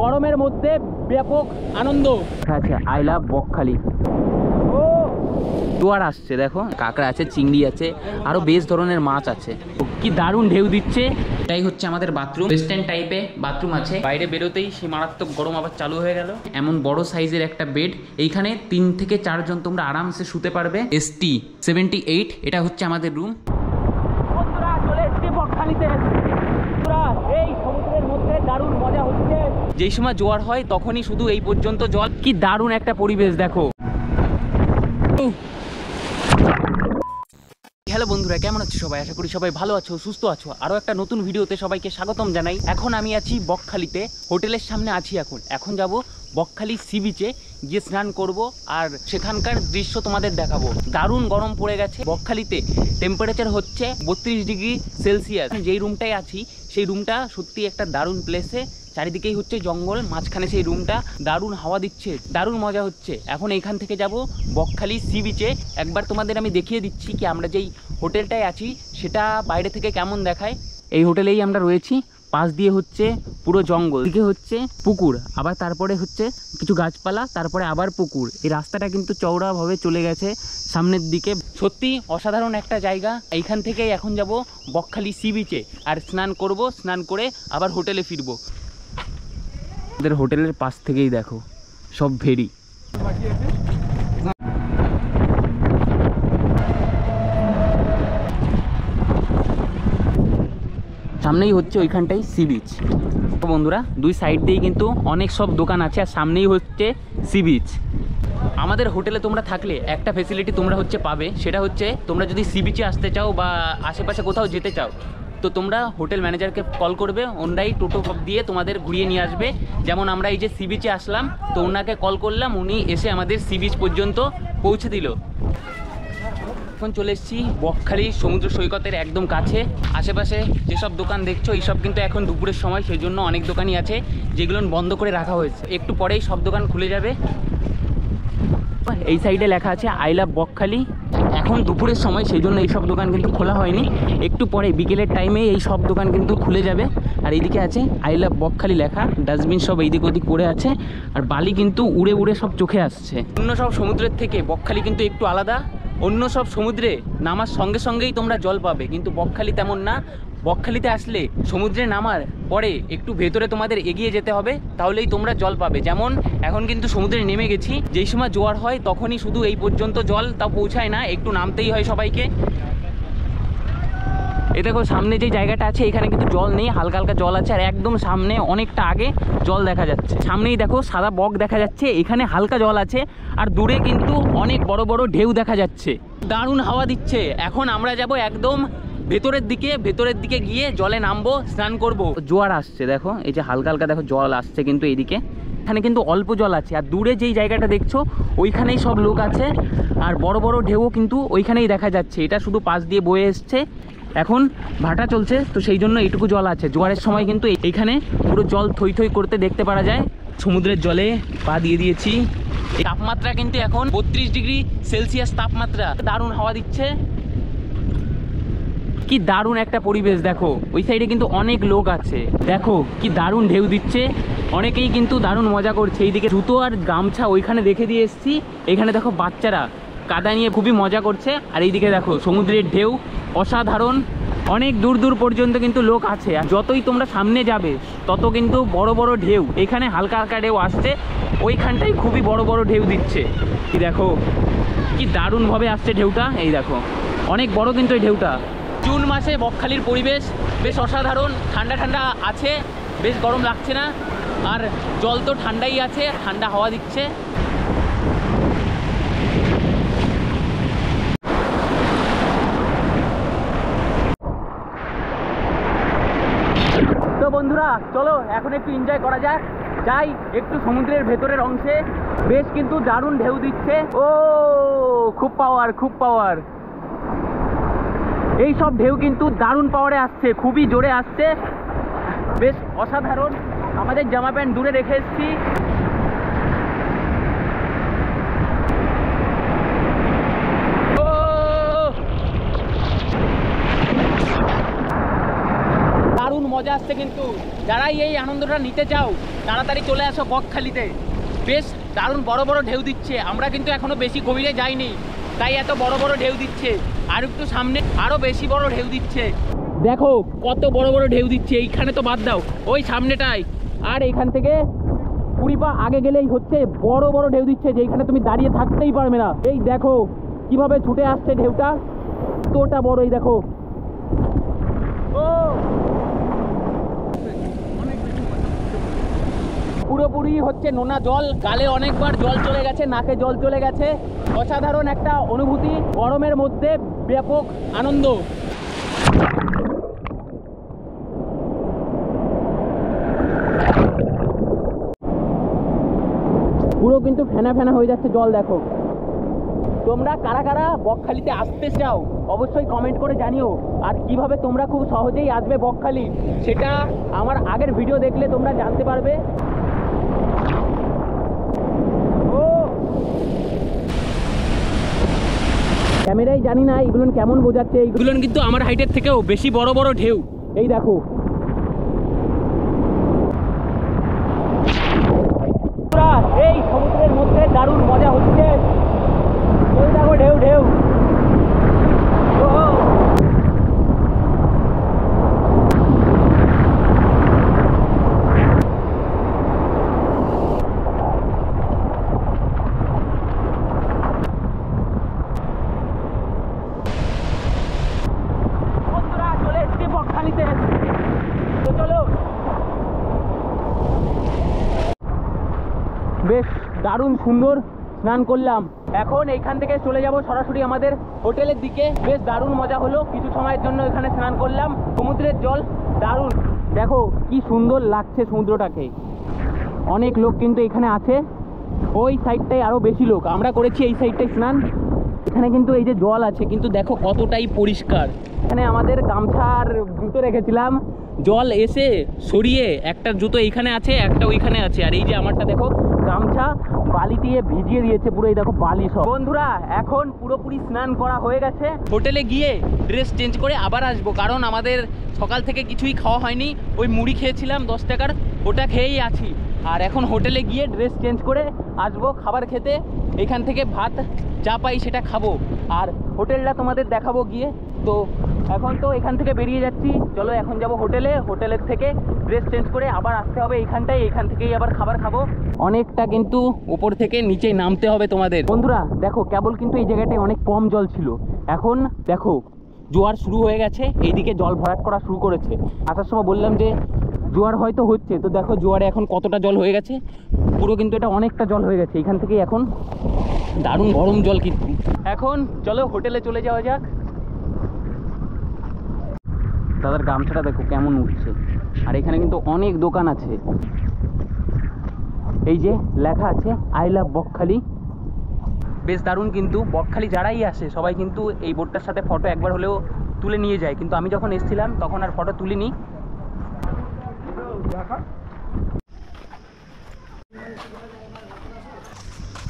গরমের মধ্যে ব্যাপক আনন্দ। আচ্ছা, আই লাভ বকখালি। জোয়ার আসছে, দেখো কাঁকড়া আছে, চিংড়ি আছে, আরো বেশ ধরনের মাছ আছে। কি দারুণ ঢেউ দিচ্ছে। এটাই হচ্ছে আমাদের বাথরুম, ওয়েস্টার্ন টাইপে বাথরুম আছে। বাইরে বেরোতেই সেই মারাত্মক গরম আবার চালু হয়ে গেল। এমন বড় সাইজের একটা বেড, এইখানে 3 থেকে 4 জন তোমরা আরামসে শুতে পারবে। ST 78, এটা হচ্ছে আমাদের রুম। বন্ধুরা চলে এসেছি বকখালিতে। এই সমুদ্রের মধ্যে দারুণ মজা হচ্ছে। যেই সময় জোয়ার হয় তখনই শুধু এই পর্যন্ত জল। কি দারুণ একটা পরিবেশ দেখো। হ্যালো বন্ধুরা, কেমন আছো সবাই? আশা করি সবাই ভালো আছো, সুস্থ আছো। আরও একটা নতুন ভিডিওতে সবাইকে স্বাগতম জানাই। এখন আমি আছি বকখালিতে, হোটেলের সামনে আছি। এখন যাব বকখালি সি বিচে, গিয়ে স্নান করব আর সেখানকার দৃশ্য তোমাদের দেখাবো। দারুণ গরম পড়ে গেছে বকখালিতে। টেম্পারেচার হচ্ছে 32 ডিগ্রি সেলসিয়াস। যেই রুমটায় আছি সেই রুমটা সত্যি একটা দারুণ প্লেসে। চারিদিকেই হচ্ছে জঙ্গল, মাঝখানে সেই রুমটা। দারুণ হাওয়া দিচ্ছে, দারুণ মজা হচ্ছে। এখন এইখান থেকে যাব বকখালি সি বিচে। একবার তোমাদের আমি দেখিয়ে দিচ্ছি কি আমরা যেই হোটেলটায় আছি সেটা বাইরে থেকে কেমন দেখায়। এই হোটেলেই আমরা রয়েছি। পাশ দিয়ে হচ্ছে পুরো জঙ্গল, দিকে হচ্ছে পুকুর, আবার তারপরে হচ্ছে কিছু গাছপালা, তারপরে আবার পুকুর। এই রাস্তাটা কিন্তু চওড়াভাবে চলে গেছে সামনের দিকে। সত্যি অসাধারণ একটা জায়গা। এইখান থেকেই এখন যাব বকখালি সি বিচে আর স্নান করব। স্নান করে আবার হোটেলে ফিরবো। আমাদের হোটেলের পাশ থেকেই দেখো সব ভেড়ি। সামনেই হচ্ছে ওইখানটাই সি বিচ। বন্ধুরা দুই সাইড দিয়েই কিন্তু অনেক সব দোকান আছে আর সামনেই হচ্ছে সি বিচ। আমাদের হোটেলে তোমরা থাকলে একটা ফেসিলিটি তোমরা হচ্ছে পাবে, সেটা হচ্ছে তোমরা যদি সি বিচে আসতে চাও বা আশেপাশে কোথাও যেতে চাও তো তোমরা হোটেল ম্যানেজারকে কল করবে, ওনারাই টোটো দিয়ে তোমাদের ঘুরিয়ে নিয়ে আসবে। যেমন আমরা এই যে সি বিচে আসলাম তো ওনাকে কল করলাম, উনি এসে আমাদের সি বিচ পর্যন্ত পৌঁছে দিল। এখন চলে এসেছি বকখালি সমুদ্র সৈকতের একদম কাছে। আশেপাশে যেসব দোকান দেখছো এইসব কিন্তু এখন দুপুরের সময়, সেই জন্য অনেক দোকানই আছে যেগুলো বন্ধ করে রাখা হয়েছে। একটু পরেই সব দোকান খুলে যাবে। এই সাইডে লেখা আছে আই লাভ বকখালি। এখন দুপুরের সময়, সেই জন্য এইসব দোকান কিন্তু খোলা হয়নি। একটু পরে বিকেলের টাইমে এই সব দোকান কিন্তু খুলে যাবে। আর এইদিকে আছে আই লাভ বকখালি লেখা। ডাস্টবিন সব এইদিক ওদিক পড়ে আছে আর বালি কিন্তু উড়ে উড়ে সব চোখে আসছে। অন্য সব সমুদ্রের থেকে বকখালি কিন্তু একটু আলাদা। অন্য সব সমুদ্রে নামার সঙ্গে সঙ্গেই তোমরা জল পাবে, কিন্তু বকখালি তেমন না। বকখালিতে আসলে সমুদ্রে নামার পরে একটু ভেতরে তোমাদের এগিয়ে যেতে হবে, তাহলেই তোমরা জল পাবে। যেমন এখন কিন্তু সমুদ্রে নেমে গেছি, যেই সময় জোয়ার হয় তখনই শুধু এই পর্যন্ত জল, তাও পৌঁছায় না, একটু নামতেই হয় সবাইকে। এই দেখো সামনে যে জায়গাটা আছে এখানে কিন্তু জল নেই, হালকা হালকা জল আছে। আর একদম সামনে অনেকটা আগে জল দেখা যাচ্ছে। সামনেই দেখো সাদা বক দেখা যাচ্ছে, এখানে হালকা জল আছে। আর দূরে কিন্তু অনেক বড় বড় ঢেউ দেখা যাচ্ছে। দারুণ হাওয়া দিচ্ছে। এখন আমরা যাব একদম ভেতরের দিকে গিয়ে জলে নামবো, স্নান করব। জোয়ার আসছে দেখো, এই যে হালকা হালকা দেখো জল আসছে কিন্তু এইদিকে। এখানে কিন্তু অল্প জল আছে। আর দূরে যেই জায়গাটা দেখছো ওইখানেই সব লোক আছে। আর বড় বড় ঢেউও কিন্তু ওইখানেই দেখা যাচ্ছে। এটা শুধু পাশ দিয়ে বয়ে এসছে। এখন ভাটা চলছে তো সেই জন্য এইটুকু জল আছে। জোয়ারের সময় কিন্তু এইখানে পুরো জল থই থই করতে দেখতে পারা যায়। সমুদ্রের জলে পা দিয়ে দিয়েছি। তাপমাত্রা কিন্তু এখন 32 ডিগ্রি সেলসিয়াস তাপমাত্রা। দারুণ হাওয়া দিচ্ছে। কি দারুণ একটা পরিবেশ দেখো। ওই সাইডে কিন্তু অনেক লোক আছে, দেখো কি দারুণ ঢেউ দিচ্ছে। অনেকেই কিন্তু দারুণ মজা করছে। এইদিকে জুতো আর গামছা ওইখানে রেখে দিয়ে এসেছি। এখানে দেখো বাচ্চারা কাদা নিয়ে খুবই মজা করছে। আর এইদিকে দেখো সমুদ্রের ঢেউ অসাধারণ। অনেক দূর দূর পর্যন্ত কিন্তু লোক আছে। আর যতই তোমরা সামনে যাবে তত কিন্তু বড় বড় ঢেউ। এখানে হালকা হালকা ঢেউ আসছে, ওইখানটাই খুবই বড় বড় ঢেউ দিচ্ছে। কি দেখো কি দারুণভাবে আসছে ঢেউটা। এই দেখো অনেক বড় কিন্তু এই ঢেউটা। জুন মাসে বকখালির পরিবেশ বেশ অসাধারণ। ঠান্ডা ঠান্ডা আছে, বেশ গরম লাগছে না। আর জল তো ঠান্ডাই আছে, ঠান্ডা হাওয়া দিচ্ছে। তো বন্ধুরা চলো এখন একটু এনজয় করা যাক। যাই একটু সমুদ্রের ভেতরের অংশে। বেশ কিন্তু দারুণ ঢেউ দিচ্ছে। ও খুব পাওয়ার, খুব পাওয়ার। এই সব ঢেউ কিন্তু দারুণ পাওয়ারে আসছে, খুবই জোরে আসছে, বেশ অসাধারণ। আমাদের জামা প্যান্ট দূরে রেখে এসেছি। দারুণ মজা আসছে কিন্তু। যারাই এই আনন্দটা নিতে চাও তাড়াতাড়ি চলে আসো বকখালিতে। বেশ দারুণ বড় বড় ঢেউ দিচ্ছে। আমরা কিন্তু এখনো বেশি গভীরে যাইনি, তাই এত বড় বড় ঢেউ দিচ্ছে। আর একটু সামনে আরো বেশি বড় ঢেউ দিচ্ছে। দেখো কত বড় বড় ঢেউ দিচ্ছে। এইখানে তো বাদ দাও, ওই সামনেটায়। আর এইখান থেকে 20 পা আগে গেলেই হচ্ছে বড় বড় ঢেউ দিচ্ছে, যেখানে তুমি দাঁড়িয়ে থাকতেই পারবে না। এই দেখো কিভাবে ছুটে আসছে ঢেউটা, কতটা বড়। এই দেখো, ও পুরোপুরি হচ্ছে নোনা জল। গালে অনেকবার জল চলে গেছে, নাকে জল চলে গেছে। অসাধারণ একটা অনুভূতি, গরমের মধ্যে ব্যাপক আনন্দ। পুরো কিন্তু ফেনা ফেনা হয়ে যাচ্ছে জল। দেখো তোমরা কারা কারা বকখালিতে আসতে চাও অবশ্যই কমেন্ট করে জানিও। আর কিভাবে তোমরা খুব সহজেই আসবে বকখালি, সেটা আমার আগের ভিডিও দেখলে তোমরা জানতে পারবে। ও ক্যামেরায় জানি না এগুলো কেমন বোঝাচ্ছে। এইগুলো কিন্তু আমার হাইটের থেকেও বেশি বড় বড় ঢেউ। এই দেখো এই সমুদ্রের মধ্যে দারুণ মজা হচ্ছে। এই দেখো ঢেউ ঢেউ। বন্ধুরা চলে এসছি বকখালিতে, তো চলো। বেশ দারুণ সুন্দর স্নান করলাম। এখন এইখান থেকে চলে যাব সরাসরি আমাদের হোটেলের দিকে। বেশ দারুণ মজা হলো, কিছু সময়ের জন্য এখানে স্নান করলাম। সমুদ্রের জল দারুণ, দেখো কি সুন্দর লাগছে সমুদ্রটাকে। অনেক লোক কিন্তু এখানে আছে, ওই সাইডটায় আরও বেশি লোক। আমরা করেছি এই সাইডটায় স্নান। এখানে কিন্তু এই যে জল আছে, কিন্তু দেখো কতটাই পরিষ্কার। এখানে আমাদের গামছার জুতো রেখেছিলাম, জল এসে সরিয়ে একটা জুতো এইখানে আছে, একটা ওইখানে আছে। আর এই যে আমারটা দেখো গামছা বালি দিয়ে ভিজিয়ে দিয়েছে পুরো, এই দেখো বালি সব। বন্ধুরা এখন পুরোপুরি স্নান করা হয়ে গেছে। হোটেলে গিয়ে ড্রেস চেঞ্জ করে আবার আসবো, কারণ আমাদের সকাল থেকে কিছুই খাওয়া হয়নি। ওই মুড়ি খেয়েছিলাম 10 টাকার, ওটা খেয়েই আছি। আর এখন হোটেলে গিয়ে ড্রেস চেঞ্জ করে আসবো খাবার খেতে। এখান থেকে ভাত যা পাই সেটা খাবো, আর হোটেলটা তোমাদের দেখাবো গিয়ে। তো এখন তো এখান থেকে বেরিয়ে যাচ্ছি, চলো এখন যাব হোটেলে। হোটেলের থেকে ড্রেস চেঞ্জ করে আবার আসতে হবে এইখানটায়, এইখান থেকেই আবার খাবার খাবো। অনেকটা কিন্তু উপর থেকে নিচে নামতে হবে তোমাদের। বন্ধুরা দেখো কেবল কিন্তু এই জায়গাটায় অনেক কম জল ছিল, এখন দেখো জোয়ার শুরু হয়ে গেছে। এইদিকে জল ভরাট করা শুরু করেছে। আসার সময় বললাম যে জোয়ার হয়তো হচ্ছে, তো দেখো জোয়ারে এখন কতটা জল হয়ে গেছে। পুরো কিন্তু এটা অনেকটা জল হয়ে গেছে। এখান থেকে এখন দারুণ গরম জল কিন্তু। এখন চলো হোটেলে চলে যাওয়া যাক। দাদার গামছাটা দেখো কেমন উঠছে। আর এখানে কিন্তু অনেক দোকান আছে, এই যে লেখা আছে আই লাভ বকখালি। বেশ দারুণ কিন্তু। বকখালি যারাই আসে সবাই কিন্তু এই বোটটার সাথে ফটো একবার হলেও তুলে নিয়ে যায়, কিন্তু আমি যখন এসেছিলাম তখন আর ফটো তুলিনি।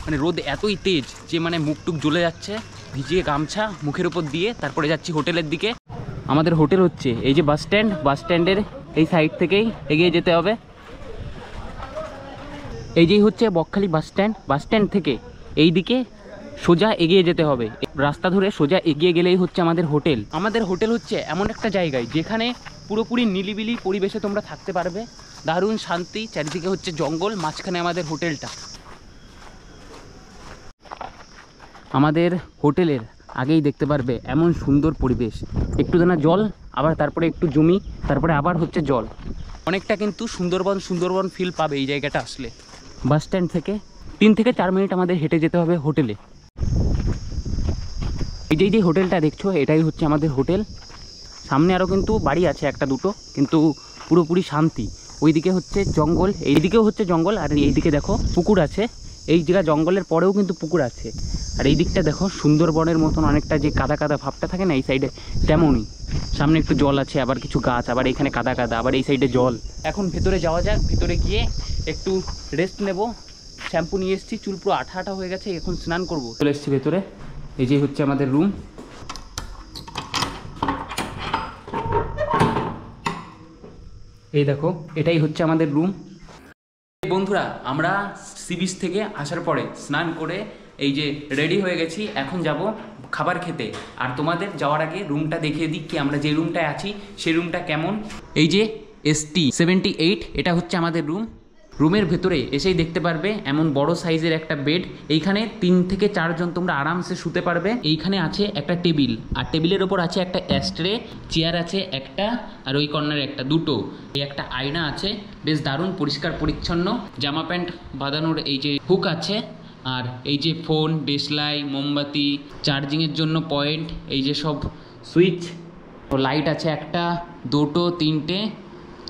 মানে রোদ এতই তেজ যে মানে মুখ টুক জ্বলে যাচ্ছে। ভিজিয়ে গামছা মুখের উপর দিয়ে তারপরে যাচ্ছি হোটেলের দিকে। আমাদের হোটেল হচ্ছে এই যে বাস স্ট্যান্ড, বাস স্ট্যান্ডের এই সাইড থেকেই এগিয়ে যেতে হবে। এই যেই হচ্ছে Bakkhali bus stand, bus stand থেকে এই দিকে সোজা এগিয়ে যেতে হবে। রাস্তা ধরে সোজা এগিয়ে গেলেই হচ্ছে আমাদের হোটেল। আমাদের হোটেল হচ্ছে এমন একটা জায়গায় যেখানে পুরোপুরি নিলিবিলি পরিবেশে তোমরা থাকতে পারবে। দারুণ শান্তি, চারিদিকে হচ্ছে জঙ্গল, মাঝখানে আমাদের হোটেলটা। আমাদের হোটেলের আগেই দেখতে পারবে এমন সুন্দর পরিবেশ, একটু দানা জল, আবার তারপরে একটু জমি, তারপরে আবার হচ্ছে জল। অনেকটা কিন্তু সুন্দরবন সুন্দরবন ফিল পাবে এই জায়গাটা আসলে। বাস স্ট্যান্ড থেকে 3 থেকে 4 মিনিট আমাদের হেঁটে যেতে হবে হোটেলে। এই যে হোটেলটা দেখছো এটাই হচ্ছে আমাদের হোটেল। সামনে আরও কিন্তু বাড়ি আছে একটা দুটো, কিন্তু পুরোপুরি শান্তি। ওইদিকে হচ্ছে জঙ্গল, এইদিকেও হচ্ছে জঙ্গল, আর এইদিকে দেখো পুকুর আছে। এই জায়গা জঙ্গলের পরেও কিন্তু পুকুর আছে। আর এই দিকটা দেখো সুন্দরবনের মতন অনেকটা যে কাদা কাদা ভাবটা থাকে না এই সাইডে, তেমনই। সামনে একটু জল আছে, আবার কিছু গাছ, আবার এইখানে কাদা কাদা, আবার এই সাইডে জল। এখন ভেতরে যাওয়া যাক, ভেতরে গিয়ে একটু রেস্ট নেব। শ্যাম্পু নিয়ে এসেছি, চুল পুরো আঠা আঠা হয়ে গেছে, এখন স্নান করবো। চলে এসেছি ভেতরে, এই যে হচ্ছে আমাদের রুম। এই দেখো, এটাই হচ্ছে আমাদের রুম। বন্ধুরা, আমরা সি বিচ থেকে আসার পরে স্নান করে এই যে রেডি হয়ে গেছি, এখন যাব খাবার খেতে। আর তোমাদের যাওয়ার আগে রুমটা দেখিয়ে দিই কি আমরা যে রুমটায় আছি সেই রুমটা কেমন। এই যে ST78, এটা হচ্ছে আমাদের রুম। রুমের ভেতরে এসেই দেখতে পারবে এমন বড় সাইজের একটা বেড। এইখানে 3 থেকে 4 জন তোমরা আরামসে শুতে পারবে। এইখানে আছে একটা টেবিল, আর টেবিলের ওপর আছে একটা অ্যাস্ট্রে, চেয়ার আছে একটা, আর ওই কর্নারে একটা, দুটো। এই একটা আয়না আছে, বেশ দারুণ পরিষ্কার পরিচ্ছন্ন। জামা প্যান্ট বাঁধানোর এই যে হুক আছে, আর এই যে ফোন, দেশলাই, মোমবাতি, চার্জিংয়ের জন্য পয়েন্ট, এই যে সব সুইচ, লাইট আছে একটা, দুটো, তিনটে,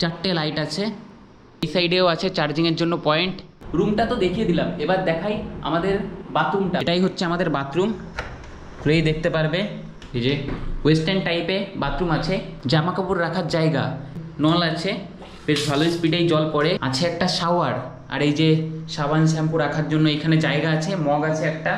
4টে লাইট আছে। এই সাইডেও আছে চার্জিংয়ের জন্য পয়েন্ট। রুমটা তো দেখিয়ে দিলাম, এবার দেখাই আমাদের বাথরুমটা। এটাই হচ্ছে আমাদের বাথরুম। এই দেখতে পারবে এই যে ওয়েস্টার্ন টাইপে বাথরুম আছে, জামা কাপড় রাখার জায়গা, নল আছে, বেশ ভালো স্পিডেই জল পড়ে, আছে একটা শাওয়ার, আর এই যে সাবান শ্যাম্পু রাখার জন্য এখানে জায়গা আছে, মগ আছে একটা,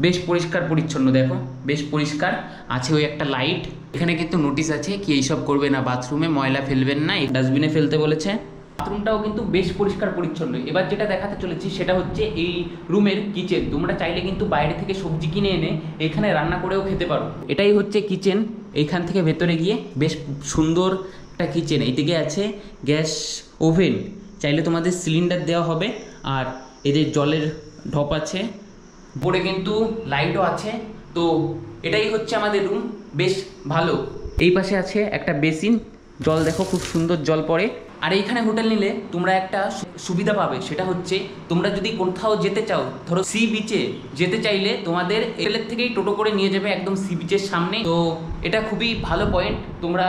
বেশ পরিষ্কার পরিচ্ছন্ন। দেখো বেশ পরিষ্কার আছে। ওই একটা লাইট, এখানে কিন্তু নোটিশ আছে কি এইসব করবে না, বাথরুমে ময়লা ফেলবেন না, ডাস্টবিনে ফেলতে বলেছে। বাথরুমটাও কিন্তু বেশ পরিষ্কার পরিচ্ছন্ন। এবার যেটা দেখাতে চলেছি সেটা হচ্ছে এই রুমের কিচেন। তোমরা চাইলে কিন্তু বাইরে থেকে সবজি কিনে এনে এখানে রান্না করেও খেতে পারো। এটাই হচ্ছে কিচেন। এইখান থেকে ভেতরে গিয়ে বেশ সুন্দর একটা কিচেন। এইদিকে আছে গ্যাস ওভেন, চাইলে তোমাদের সিলিন্ডার দেওয়া হবে, আর এদের জলের ঢপ আছে, উপরে কিন্তু লাইটও আছে। তো এটাই হচ্ছে আমাদের রুম, বেশ ভালো। এই পাশে আছে একটা বেসিন, জল দেখো খুব সুন্দর জল পড়ে। আর এইখানে হোটেল নিলে তোমরা একটা সুবিধা পাবে, সেটা হচ্ছে তোমরা যদি কোথাও যেতে চাও, ধরো সি বিচে যেতে চাইলে তোমাদের হোটেলের থেকেই টোটো করে নিয়ে যাবে একদম সি বিচের সামনে। তো এটা খুবই ভালো পয়েন্ট। তোমরা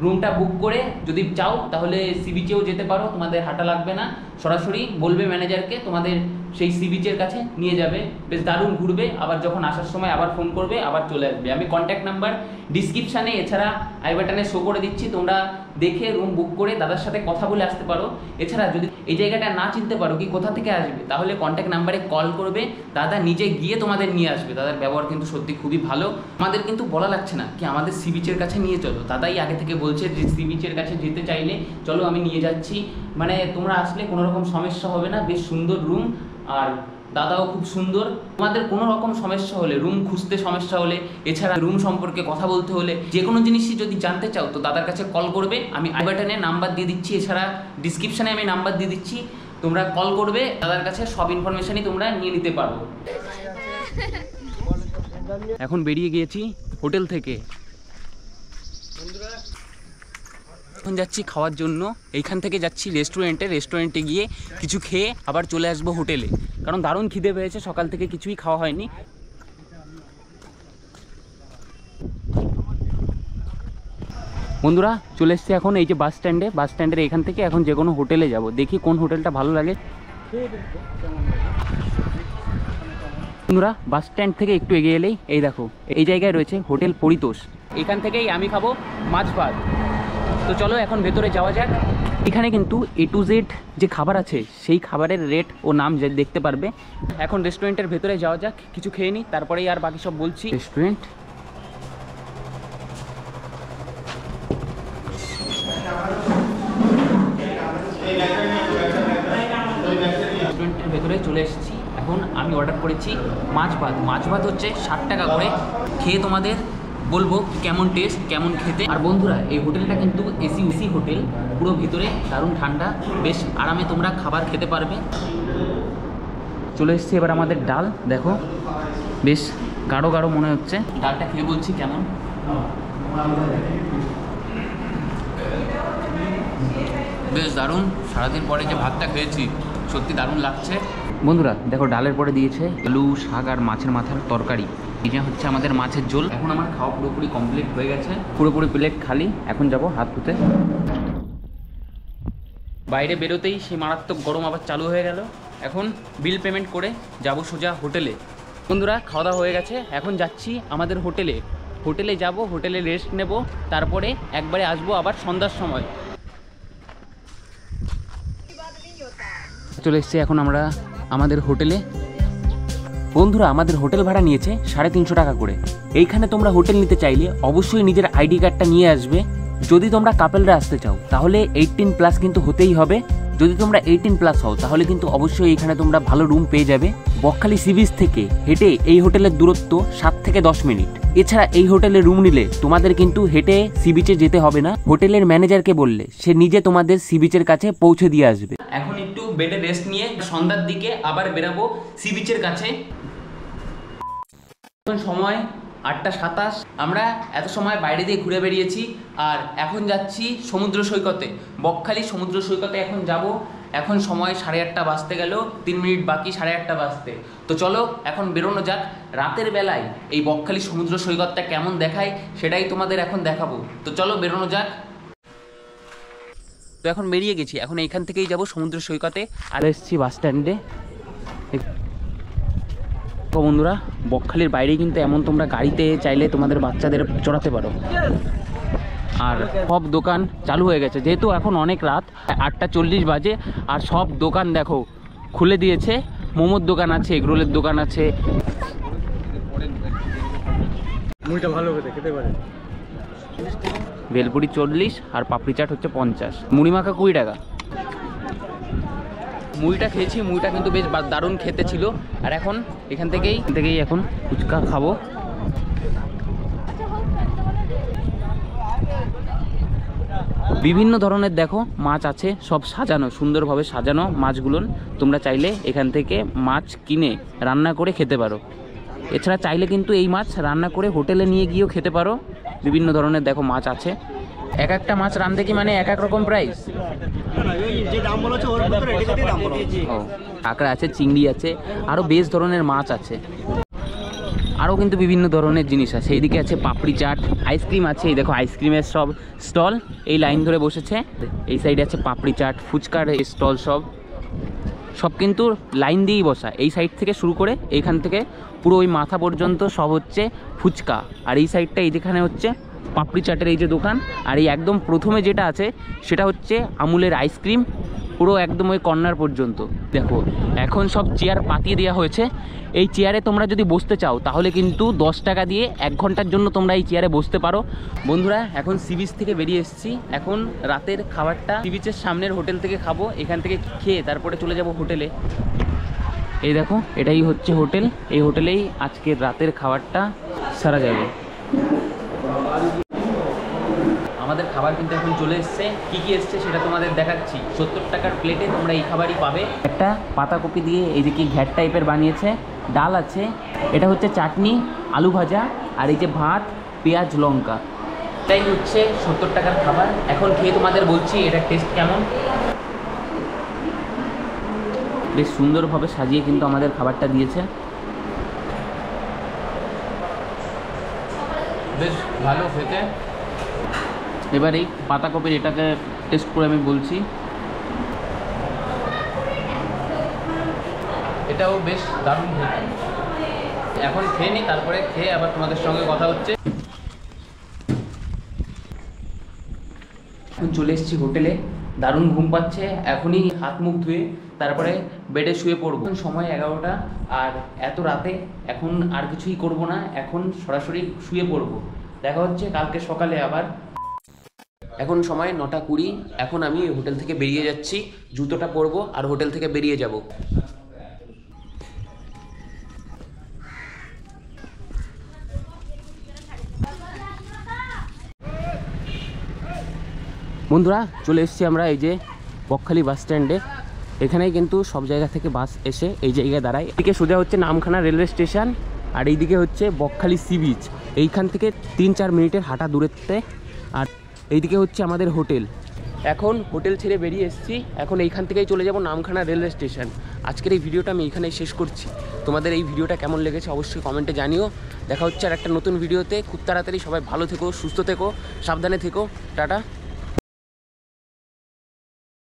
রুমটা বুক করে যদি চাও তাহলে সি বিচেও যেতে পারো, তোমাদের হাঁটা লাগবে না, সরাসরি বলবে ম্যানেজারকে তোমাদের সেই সি বিচের কাছে নিয়ে যাবে, বেশ দারুণ ঘুরবে। আবার যখন আসার সময় আবার ফোন করবে, আবার চলে আসবে। আমি কন্ট্যাক্ট নাম্বার ডিসক্রিপশানে এছাড়া আই বাটনে শো করে দিচ্ছি, তোমরা দেখে রুম বুক করে দাদার সাথে কথা বলে আসতে পারো। এছাড়া যদি এই জায়গাটা না চিনতে পারো কি কোথা থেকে আসবে, তাহলে কন্ট্যাক্ট নাম্বারে কল করবে, দাদা নিজে গিয়ে তোমাদের নিয়ে আসবে। দাদার ব্যবহার কিন্তু সত্যি খুবই ভালো। আমাদের কিন্তু বলা লাগছে না কি আমাদের সি বিচের কাছে নিয়ে চলো, দাদাই আগে থেকে বলছে যে সি বিচের কাছে যেতে চাইলে চলো আমি নিয়ে যাচ্ছি। মানে তোমরা আসলে কোনো রকম সমস্যা হবে না, বেশ সুন্দর রুম, আর দাদাও খুব সুন্দর। তোমাদের কোনো রকম সমস্যা হলে, রুম খুঁজতে সমস্যা হলে, এছাড়া রুম সম্পর্কে কথা বলতে হলে, যে কোনো জিনিসই যদি জানতে চাও তো দাদার কাছে কল করবে। আমি আই বাটনে নাম্বার দিয়ে দিচ্ছি, এছাড়া ডিসক্রিপশানে আমি নাম্বার দিয়ে দিচ্ছি, তোমরা কল করবে, দাদার কাছে সব ইনফরমেশনই তোমরা নিয়ে নিতে পারো। এখন বেরিয়ে গিয়েছি হোটেল থেকে, এখন যাচ্ছি খাওয়ার জন্য। এইখান থেকে যাচ্ছি রেস্টুরেন্টে গিয়ে কিছু খেয়ে আবার চলে আসবো হোটেলে, কারণ দারুণ খিদে পেয়েছে, সকাল থেকে কিছুই খাওয়া হয়নি। বন্ধুরা চলে এসছি এখন এই যে বাস স্ট্যান্ডের এখান থেকে এখন যে কোনো হোটেলে যাব, দেখি কোন হোটেলটা ভালো লাগে। বন্ধুরা বাস স্ট্যান্ড থেকে একটু এগিয়ে এলেই এই দেখো এই জায়গায় রয়েছে হোটেল পরিতোষ, এখান থেকেই আমি খাবো মাছ ভাত। তো চলো এখন ভেতরে যাওয়া যাক। এখানে কিন্তু A to Z যে খাবার আছে সেই খাবারের রেট ও নাম দেখতে পারবে। এখন রেস্টুরেন্টের ভেতরে যাওয়া যাক, কিছু খেয়ে নিই, তারপরেই আর বাকি সব বলছি। রেস্টুরেন্টের ভেতরে চলে এসেছি। এখন আমি অর্ডার করেছি মাছ ভাত হচ্ছে 60 টাকা করে। খেয়ে তোমাদের বলবো কেমন টেস্ট, কেমন খেতে। আর বন্ধুরা এই হোটেলটা কিন্তু এসি হোটেল, পুরো ভিতরে দারুণ ঠান্ডা, বেশ আরামে তোমরা খাবার খেতে পারবে। চলে এসেছি এবার আমাদের ডাল, দেখো বেশ গাঢ় গাঢ় মনে হচ্ছে। ডালটা খেয়ে বলছি কেমন। বেশ দারুণ, সারাদিন পরে যে ভাতটা খেয়েছি সত্যি দারুণ লাগছে। বন্ধুরা দেখো ডালের পরে দিয়েছে আলু, শাক আর মাছের মাথার তরকারি। এটা হচ্ছে আমাদের মাছের ঝোল। এখন আমার খাওয়া পুরোপুরি কমপ্লিট হয়ে গেছে, পুরোপুরি প্লেট খালি। এখন যাব হাত ধুতে। বাইরে বেরোতেই সেই মারাত্মক গরম আবার চালু হয়ে গেল। এখন বিল পেমেন্ট করে যাব সোজা হোটেলে। বন্ধুরা খাওয়া দাওয়া হয়ে গেছে, এখন যাচ্ছি আমাদের হোটেলে যাব, হোটেলে রেস্ট নেব, তারপরে একবারে আসবো আবার সন্ধ্যার সময়। চলে এসেছি এখন আমরা আমাদের হোটেলে। বন্ধুরা আমাদের হোটেল ভাড়া নিয়েছে 350 টাকা করে। এইখানে তোমরা হোটেল নিতে চাইলে অবশ্যই নিজের আইডি কার্ডটা নিয়ে আসবে, যদি তোমরা কাপেলরা আসতে চাও তাহলে 18+ কিন্তু হতেই হবে। যদি তোমরা 18+ হও তাহলে কিন্তু অবশ্যই এখানে তোমরা ভালো রুম পেয়ে যাবে। বকখালি সি বিচ থেকে হেঁটে এই হোটেলের দূরত্ব 7 থেকে 10 মিনিট। এছাড়া এই হোটেলে রুম নিলে তোমাদের কিন্তু হেঁটে সি বিচে যেতে হবে না, হোটেলের ম্যানেজারকে বললে সে নিজে তোমাদের সি বিচের কাছে পৌঁছে দিয়ে আসবে। এখন একটু বেডে রেস্ট নিয়ে সন্ধ্যার দিকে আবার বেরাবো সি বিচের কাছে। সময় 8টা 27। আমরা এত সময় বাইরে দিয়ে ঘুরে বেরিয়েছি আর এখন যাচ্ছি সমুদ্র সৈকতে, বকখালি সমুদ্র সৈকতে এখন যাব। এখন সময় 8:30 বাজতে গেল, 3 মিনিট বাকি 8:30 বাজতে। তো চলো এখন বেরোনো যাক। রাতের বেলায় এই বকখালি সমুদ্র সৈকতটা কেমন দেখায় সেটাই তোমাদের এখন দেখাবো। তো চলো বেরোনো যাক। তো এখন বেরিয়ে গেছি, এখন এইখান থেকেই যাব সমুদ্র সৈকতে। আর এসেছি বাস স্ট্যান্ডে। তো বন্ধুরা, বকখালির বাইরে কিন্তু এমন তোমরা গাড়িতে চাইলে তোমাদের বাচ্চাদের চড়াতে পারো। আর সব দোকান চালু হয়ে গেছে, যেহেতু এখন অনেক রাত, 8:40 বাজে। আর সব দোকান দেখো খুলে দিয়েছে। মোমোর দোকান আছে, এগরোলের দোকান আছে। মুড়িটা ভালো খেতে পারে। ভেলপুরি 40 আর পাপড়ি চাট হচ্ছে 50। মুড়ি মাখা 20 টাকা। মুড়িটা খেয়েছি, মুড়িটা কিন্তু বেশ দারুণ খেতে ছিল। আর এখন এখান থেকেই এখন ফুচকা খাবো। বিভিন্ন ধরনের দেখো মাছ আছে, সব সাজানো, সুন্দরভাবে সাজানো মাছগুলো। তোমরা চাইলে এখান থেকে মাছ কিনে রান্না করে খেতে পারো। এছাড়া চাইলে কিন্তু এই মাছ রান্না করে হোটেলে নিয়ে গিয়েও খেতে পারো। বিভিন্ন ধরনের দেখো মাছ আছে। এক একটা মাছ রাঁধতে কি মানে এক এক রকম প্রাইস? ও, কাঁকড়া আছে, চিংড়ি আছে, আরও বেশ ধরনের মাছ আছে। আরও কিন্তু বিভিন্ন ধরনের জিনিস আছে। এইদিকে আছে পাপড়ি চাট, আইসক্রিম আছে। এই দেখো আইসক্রিমের সব স্টল এই লাইন ধরে বসেছে। এই সাইডে আছে পাপড়ি চাট, ফুচকার স্টল, সব কিন্তু লাইন দিয়েই বসা। এই সাইড থেকে শুরু করে এইখান থেকে পুরো ওই মাথা পর্যন্ত সব হচ্ছে ফুচকা। আর এই সাইডটা এইখানে হচ্ছে পাপড়ি চাটের এই যে দোকান। আর এই একদম প্রথমে যেটা আছে সেটা হচ্ছে আমুলের আইসক্রিম, পুরো একদম ওই কর্নার পর্যন্ত। দেখো এখন সব চেয়ার পাতিয়ে দেওয়া হয়েছে। এই চেয়ারে তোমরা যদি বসতে চাও তাহলে কিন্তু 10 টাকা দিয়ে 1 ঘন্টার জন্য তোমরা এই চেয়ারে বসতে পারো। বন্ধুরা, এখন সি বিচ থেকে বেরিয়ে এসেছি। এখন রাতের খাবারটা সি বিচের সামনের হোটেল থেকে খাবো। এখান থেকে খেয়ে তারপরে চলে যাব হোটেলে। এই দেখো এটাই হচ্ছে হোটেল। এই হোটেলেই আজকের রাতের খাবারটা সারা যাবে। আমাদের খাবার কিন্তু এখন চলে এসছে। কি কি এসছে সেটা তোমাদের দেখাচ্ছি। 70 টাকার প্লেটে তোমরা এই খাবারই পাবে। একটা পাতাকপি দিয়ে এইদিকে ঘ্যাট টাইপের বানিয়েছে, ডাল আছে, এটা হচ্ছে চাটনি, আলু ভাজা, আর এই যে ভাত, পেঁয়াজ, লঙ্কা। এটাই হচ্ছে 70 টাকার খাবার। এখন খেয়ে তোমাদের বলছি এটা টেস্ট কেমন। বেশ সুন্দরভাবে সাজিয়ে কিন্তু আমাদের খাবারটা দিয়েছে, বেশ ভালো খেতে। এবার এই পাতাকপির এটাকে টেস্ট করে আমি বলছি। এটাও বেশ দারুণ খেতে। এখন খেয়ে নিই, তারপরে খেয়ে আবার তোমাদের সঙ্গে কথা হচ্ছে। এখন চলে এসেছি হোটেলে। দারুণ ঘুম পাচ্ছে। এখনই হাত মুখ ধুয়ে তারপরে বেডে শুয়ে পড়বো। সময় 11টা। আর এত রাতে এখন আর কিছুই করব না, এখন সরাসরি শুয়ে পড়বো। দেখা হচ্ছে কালকে সকালে আবার। এখন সময় 9:20। এখন আমি হোটেল থেকে বেরিয়ে যাচ্ছি, জুতোটা পরবো আর হোটেল থেকে বেরিয়ে যাব। বন্ধুরা, চলে এসেছি আমরা এই যে বকখালি বাস স্ট্যান্ডে। এখানেই কিন্তু সব জায়গা থেকে বাস এসে এই জায়গায় দাঁড়ায়। এদিকে সোজা হচ্ছে নামখানা রেলওয়ে স্টেশন, আর এইদিকে হচ্ছে বকখালি সি বিচ। এইখান থেকে 3-4 মিনিটের হাঁটা দূরত্বে। আর এইদিকে হচ্ছে আমাদের হোটেল। এখন হোটেল ছেড়ে বেরিয়ে এসেছি। এখন এইখান থেকেই চলে যাব নামখানা রেলওয়ে স্টেশন। আজকের এই ভিডিওটা আমি এইখানেই শেষ করছি। তোমাদের এই ভিডিওটা কেমন লেগেছে অবশ্যই কমেন্টে জানিও। দেখা হচ্ছে আর একটা নতুন ভিডিওতে খুব তাড়াতাড়ি। সবাই ভালো থেকো, সুস্থ থেকো, সাবধানে থেকো। টাটা।